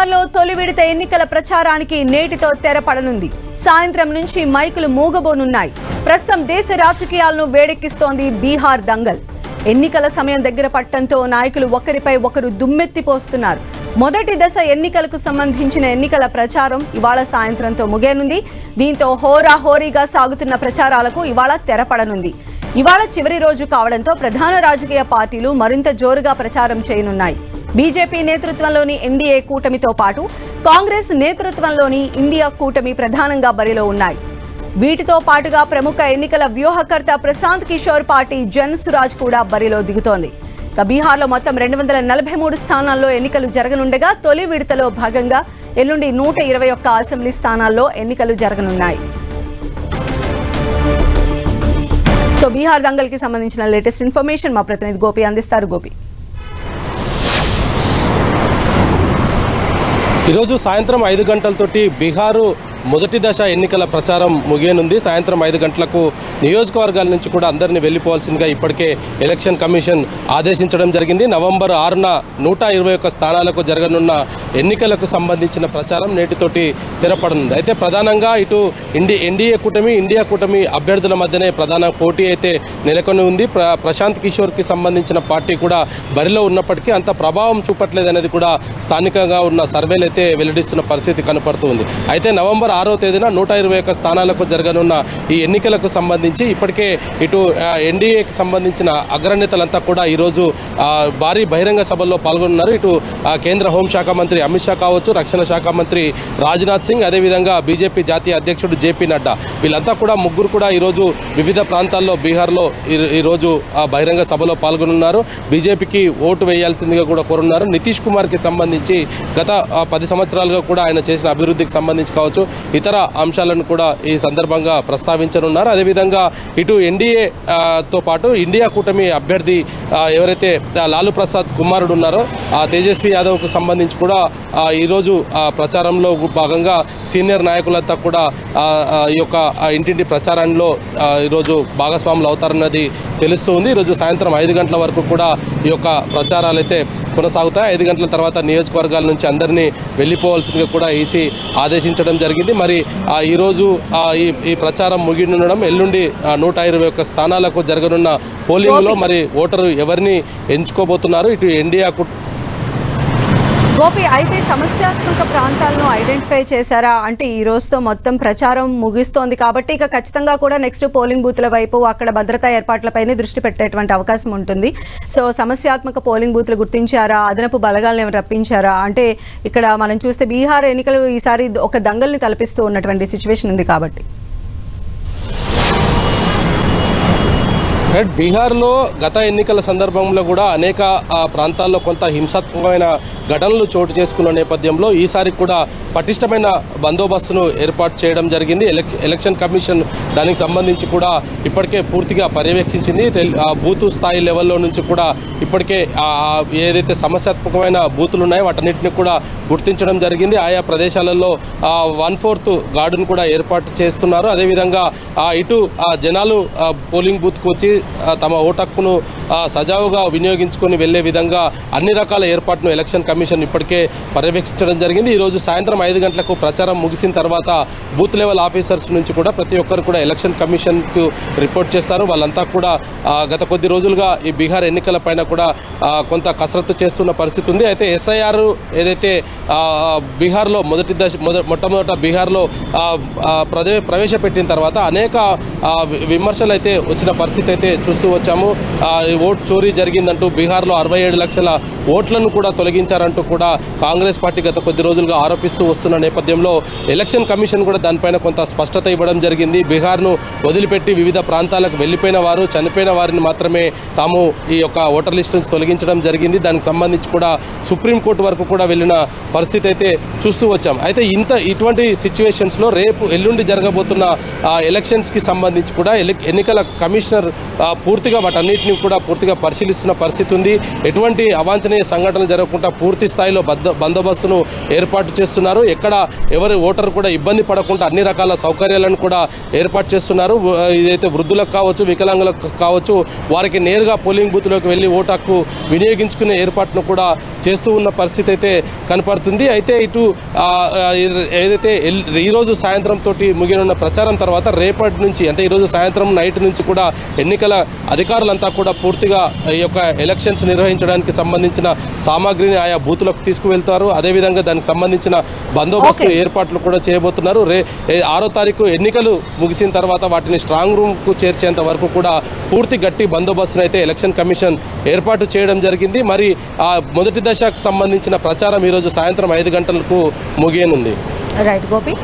బీహార్లో తొలి విడత ఎన్నికల ప్రచారానికి నేటితో తెరపడనుంది. సాయంత్రం నుంచి మైకులు మూగబోనున్నాయి. ప్రస్తుతం దేశ రాజకీయాలను వేడెక్కిస్తోంది బీహార్ దంగల్. ఎన్నికల సమయం దగ్గర పట్టడంతో నాయకులు ఒకరిపై ఒకరు దుమ్మెత్తిపోస్తున్నారు. మొదటి దశ ఎన్నికలకు సంబంధించిన ఎన్నికల ప్రచారం ఇవాళ సాయంత్రంతో ముగియనుంది. దీంతో హోరాహోరీగా సాగుతున్న ప్రచారాలకు ఇవాళ తెరపడనుంది. ఇవాళ చివరి రోజు కావడంతో ప్రధాన రాజకీయ పార్టీలు మరింత జోరుగా ప్రచారం చేయనున్నాయి. బీజేపీ నేతృత్వంలోని ఎన్డీఏ కూటమితో పాటు కాంగ్రెస్ నేతృత్వంలోని ఇండియా కూటమి ప్రధానంగా బరిలో ఉన్నాయి. వీటితో పాటుగా ప్రముఖ ఎన్నికల వ్యూహకర్త ప్రశాంత్ కిషోర్ పార్టీ జన్ సురాజ్ కూడా బరిలో దిగుతోంది. బీహార్లో మొత్తం 243 స్థానాల్లో ఎన్నికలు జరగనుండగా తొలి విడతలో భాగంగా ఎల్లుండి 121 అసెంబ్లీ స్థానాల్లో ఎన్నికలు జరగనున్నాయి. సో బీహార్ దంగల్కి సంబంధించిన లేటెస్ట్ ఇన్ఫర్మేషన్ మా ప్రతినిధి గోపి అందిస్తారు. గోపి, ఈరోజు సాయంత్రం 5 గంటలతోటి బీహారు మొదటి దశ ఎన్నికల ప్రచారం ముగియనుంది. సాయంత్రం 5 గంటలకు నియోజకవర్గాల నుంచి కూడా అందరినీ వెళ్లిపోవాల్సిందిగా ఇప్పటికే ఎలక్షన్ కమిషన్ ఆదేశించడం జరిగింది. నవంబర్ 6న 121 స్థానాలకు జరగనున్న ఎన్నికలకు సంబంధించిన ప్రచారం నేటితోటి తెరపడనుంది. అయితే ప్రధానంగా ఇటు ఎన్డీఏ కూటమి, ఇండియా కూటమి అభ్యర్థుల మధ్యనే ప్రధాన పోటీ అయితే నెలకొని ఉంది. ప్రశాంత్ కిషోర్కి సంబంధించిన పార్టీ కూడా బరిలో ఉన్నప్పటికీ అంత ప్రభావం చూపట్లేదనేది కూడా స్థానికంగా ఉన్న సర్వేలు అయితే వెల్లడిస్తున్న పరిస్థితి కనపడుతుంది. అయితే నవంబర్ 6వ తేదీన 121 స్థానాలకు జరగనున్న ఈ ఎన్నికలకు సంబంధించి ఇప్పటికే ఇటు ఎన్డీఏకి సంబంధించిన అగ్రనేతలంతా కూడా ఈరోజు భారీ బహిరంగ సభల్లో పాల్గొన్నారు. ఇటు కేంద్ర హోంశాఖ మంత్రి అమిత్ షా కావచ్చు, రక్షణ శాఖ మంత్రి రాజ్నాథ్ సింగ్, అదేవిధంగా బీజేపీ జాతీయ అధ్యక్షుడు జేపీ నడ్డా, వీళ్ళంతా కూడా ముగ్గురు కూడా ఈరోజు వివిధ ప్రాంతాల్లో బీహార్లో ఈరోజు బహిరంగ సభలో పాల్గొనున్నారు. బీజేపీకి ఓటు వేయాల్సిందిగా కూడా కోరున్నారు. నితీష్ కుమార్కి సంబంధించి గత 10 సంవత్సరాలుగా కూడా ఆయన చేసిన అభివృద్ధికి సంబంధించి కావచ్చు, ఇతర అంశాలను కూడా ఈ సందర్భంగా ప్రస్తావించనున్నారు. అదేవిధంగా ఇటు ఎన్డీఏతో పాటు ఇండియా కూటమి అభ్యర్థి ఎవరైతే లాలూ ప్రసాద్ కుమారుడు ఉన్నారో తేజస్వి యాదవ్కు సంబంధించి కూడా ఈరోజు ప్రచారంలో భాగంగా సీనియర్ నాయకులంతా కూడా ఈ యొక్క ఇంటింటి ప్రచారంలో ఈరోజు భాగస్వాములు అవుతారన్నది తెలుస్తుంది. ఈరోజు సాయంత్రం 5 గంటల వరకు కూడా ఈ యొక్క ప్రచారాలు అయితే కొనసాగుతాయి. 5 గంటల తర్వాత నియోజకవర్గాల నుంచి అందరినీ వెళ్లిపోవాల్సిందిగా కూడా ఈసీ ఆదేశించడం జరిగింది. మరి ఈరోజు ఈ ప్రచారం ముగినుండడం, ఎల్లుండి 121 స్థానాలకు జరగనున్న పోలింగ్ లో మరి ఓటరు ఎవరిని ఎంచుకోబోతున్నారు ఇటు ఎన్డీఏ గోపి, అయితే సమస్యాత్మక ప్రాంతాలను ఐడెంటిఫై చేశారా? అంటే ఈ రోజుతో మొత్తం ప్రచారం ముగిస్తోంది కాబట్టి ఇక ఖచ్చితంగా కూడా నెక్స్ట్ పోలింగ్ బూత్ల వైపు అక్కడ భద్రతా ఏర్పాట్లపైనే దృష్టి పెట్టేటువంటి అవకాశం ఉంటుంది. సో సమస్యాత్మక పోలింగ్ బూత్లు గుర్తించారా? అదనపు బలగాలను రప్పించారా? అంటే ఇక్కడ మనం చూస్తే బీహార్ ఎన్నికలు ఈసారి ఒక దంగల్ని తలపిస్తూ ఉన్నటువంటి సిచ్యువేషన్ ఉంది కాబట్టి బీహార్లో గత ఎన్నికల సందర్భంలో కూడా అనేక ప్రాంతాల్లో కొంత హింసాత్మకమైన ఘటనలు చోటు చేసుకున్న నేపథ్యంలో ఈసారి కూడా పటిష్టమైన బందోబస్తును ఏర్పాటు చేయడం జరిగింది. ఎలక్షన్ కమిషన్ దానికి సంబంధించి కూడా ఇప్పటికే పూర్తిగా పర్యవేక్షించింది. బూత్ స్థాయి లెవెల్లో నుంచి కూడా ఇప్పటికే ఏదైతే సమస్యాత్మకమైన బూతులు ఉన్నాయో వాటన్నిటిని కూడా గుర్తించడం జరిగింది. ఆయా ప్రదేశాలలో 1/4 గార్డును కూడా ఏర్పాటు చేస్తున్నారు. అదేవిధంగా ఇటు జనాలు పోలింగ్ బూత్కు వచ్చి తమ ఓటు హక్కును సజావుగా వినియోగించుకొని వెళ్లే విధంగా అన్ని రకాల ఏర్పాట్లను ఎలక్షన్ కమిషన్ ఇప్పటికే పర్యవేక్షించడం జరిగింది. ఈరోజు సాయంత్రం 5 గంటలకు ప్రచారం ముగిసిన తర్వాత బూత్ లెవెల్ ఆఫీసర్స్ నుంచి కూడా ప్రతి ఒక్కరు కూడా ఎలక్షన్ కమిషన్కు రిపోర్ట్ చేస్తారు. వాళ్ళంతా కూడా గత కొద్ది రోజులుగా ఈ బీహార్ ఎన్నికల పైన కూడా కొంత కసరత్తు చేస్తున్న పరిస్థితి ఉంది. అయితే ఎస్ఐఆర్ ఏదైతే బీహార్లో మొట్టమొదట బీహార్లో ప్రవేశపెట్టిన తర్వాత అనేక విమర్శలు అయితే వచ్చిన పరిస్థితి అయితే చూస్తూ వచ్చాము. ఓట్ చోరీ జరిగిందంటూ బీహార్లో 67 లక్షల ఓట్లను కూడా తొలగించారంటూ కూడా కాంగ్రెస్ పార్టీ గత కొద్ది రోజులుగా ఆరోపిస్తూ వస్తున్న నేపథ్యంలో ఎలక్షన్ కమిషన్ కూడా దానిపైన కొంత స్పష్టత ఇవ్వడం జరిగింది. బీహార్ను వదిలిపెట్టి వివిధ ప్రాంతాలకు వెళ్లిపోయిన వారు, చనిపోయిన వారిని మాత్రమే తాము ఈ యొక్క ఓటర్ లిస్ట్ నుంచి తొలగించడం జరిగింది. దానికి సంబంధించి కూడా సుప్రీంకోర్టు వరకు కూడా వెళ్లిన పరిస్థితి అయితే చూస్తూ వచ్చాం. అయితే ఇటువంటి సిచ్యువేషన్స్ లో రేపు ఎల్లుండి జరగబోతున్న ఎలక్షన్స్ కి సంబంధించి కూడా ఎన్నికల కమిషనర్ పూర్తిగా వాటన్నిటిని కూడా పూర్తిగా పరిశీలిస్తున్న పరిస్థితి ఉంది. ఎటువంటి అవాంఛనీయ సంఘటనలు జరగకుండా పూర్తి స్థాయిలో బందోబస్తును ఏర్పాటు చేస్తున్నారు. ఎక్కడ ఎవరి ఓటర్ కూడా ఇబ్బంది పడకుండా అన్ని రకాల సౌకర్యాలను కూడా ఏర్పాటు చేస్తున్నారు. ఇదైతే వృద్ధులకు కావచ్చు, వికలాంగులకు కావచ్చు, వారికి నేరుగా పోలింగ్ బూత్లోకి వెళ్ళి ఓటు హక్కు వినియోగించుకునే ఏర్పాటును కూడా చేస్తూ ఉన్న పరిస్థితి అయితే కనపడుతుంది. అయితే ఇటు ఏదైతే ఈరోజు సాయంత్రం తోటి ముగియనున్న ప్రచారం తర్వాత రేపటి నుంచి అంటే ఈరోజు సాయంత్రం నైట్ నుంచి కూడా ఎన్నికల అధికారులంతా కూడా పూర్తిగా ఈ యొక్క ఎలక్షన్స్ నిర్వహించడానికి సంబంధించిన సామాగ్రిని ఆయా బూతులకు తీసుకువెళ్తారు. అదేవిధంగా దానికి సంబంధించిన బందోబస్తు ఏర్పాట్లు కూడా చేయబోతున్నారు. 6వ తారీఖు ఎన్నికలు ముగిసిన తర్వాత వాటిని స్ట్రాంగ్ రూమ్ కు చేర్చేంత వరకు కూడా పూర్తి గట్టి బందోబస్తును అయితే ఎలక్షన్ కమిషన్ ఏర్పాటు చేయడం జరిగింది. మరి ఆ మొదటి దశకు సంబంధించిన ప్రచారం ఈరోజు సాయంత్రం 5 గంటలకు ముగియనుంది. రైట్ గోపి.